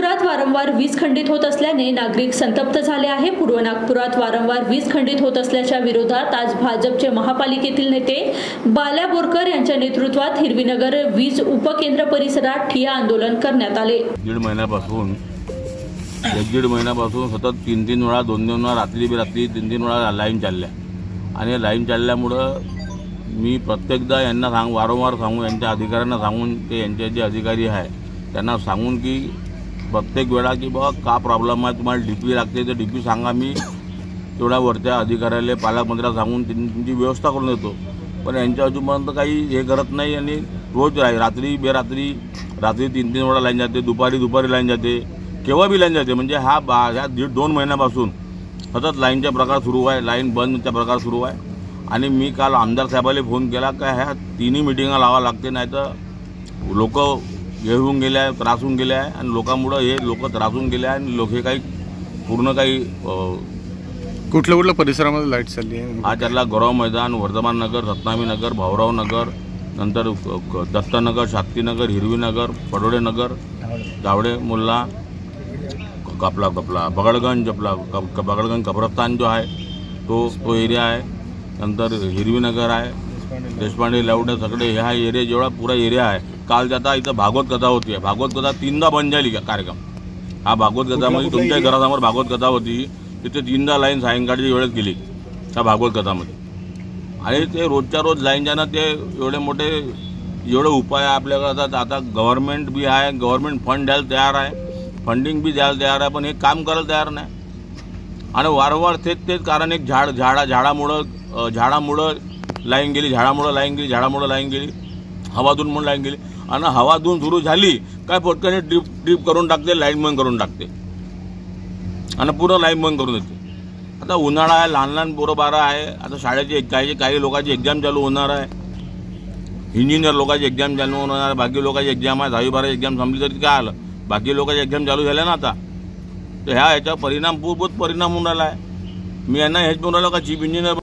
नागपुरात वारंवार वीज खंडित होत असल्याने नागरिक संतप्त झाले आहे। पूर्व नागपुरात वारंवार वीज खंडित होत असल्याच्या विरोधात आज भाजपचे महापालिकेतील नेते बाल्या बोरकर यांच्या नेतृत्वात हिरवीनगर वीज उपकेंद्र परिसरात ठिय्या आंदोलन करण्यात आले। दीड महिन्यापासून सतत 3 वेळा 2 वेळा रात्री 3 वेळा लाईन चालल्या आणि लाईन चालल्यामुळे मी प्रत्येकदा यांना वारंवार सांगून यांच्या अधिकाऱ्यांना सांगून ते यांचे जे अधिकारी आहे त्यांना सांगून की प्रत्येक वेळा की बाबा का प्रॉब्लेम आहे, तुम्हाला डीपी लागते तर डीपी सांगा, मी तेवढ्या वरच्या अधिकाऱ्याला पालकमंत्र्याला सांगून तुमची व्यवस्था करून देतो। पण यांच्या अजूनपर्यंत काही हे करत नाही आणि रोज रात्री बेरात्री 3 वेळा लाईन जाते, दुपारी लाईन जाते, केव्हा बी लाईन जाते। म्हणजे ह्या 1.5-2 महिन्यापासून सतत लाईनचा प्रकार सुरू आहे, लाईन बंदचा प्रकार सुरू आहे। आणि मी काल आमदार साहेबाला फोन केला का ह्या 3 मीटिंगा लावा लागते, नाही तर लोक येऊन गेले आहे, त्रासून गेले आहे आणि लोकांमुळे हे लोक त्रासून गेले आहे आणि लोक हे काही पूर्ण काही कुठल्या परिसरामध्ये लाईट चालली आहे। हा त्याला गौरव मैदान, वर्धमान नगर, रत्नामी नगर, भाऊराव नगर, नंतर दत्तनगर, शाक्तीनगर, हिरवीनगर, पडोळे नगर, गावडे मुल्ला, कपला बगड़गंज कब्रस्तान जो आहे तो एरिया आहे, नंतर हिरवीनगर आहे, देशपांडे लावडे सगळे हा एरिया जेवढा पुरा एरिया आहे। काल जाता इथं भागवत कथा होती, भागवत कथा 3दा बंद झाली कार्यक्रम। हा भागवत कथामध्ये तुमच्या घरासमोर भागवत कथा होती, तिथे 3दा लाईन सायंकाळची वेळेत गेली त्या भागवत कथामध्ये। आणि ते रोजच्या रोज लाईन जाणं ते एवढे उपाय आपल्याकडे आता गव्हर्नमेंट बी आहे, गव्हर्नमेंट फंड द्यायला तयार आहे, फंडिंग बी द्यायला तयार आहे, पण हे काम करायला तयार नाही। आणि वारंवार तेच कारण एक झाडामुळं लाईन गेली, झाडामुळं लाईन गेली, हवाधून म्हणून लाईन गेली आणि हवाधून सुरू झाली काय पटकन ड्रीप करून टाकते, लाईन बंद करून टाकते आणि पूर्ण लाईन बंद करून देते। आता उन्हाळा आहे, लहान पोरं बारा आहे, आता शाळेची काही लोकांची एक्झाम चालू होणार आहे, इंजिनियर लोकांची एक्झाम चालू होणार आहे, बाकी लोकांची एक्झाम आहे, 10वी-12वी एक्झाम संपली तरी काय आलं, बाकी लोकांची एक्झाम चालू झाल्या ना आता। तर ह्याचा परिणाम बहुत परिणाम होऊन राहिला आहे। मी यांना हेच म्हणून राहिलो का चीफ इंजिनियर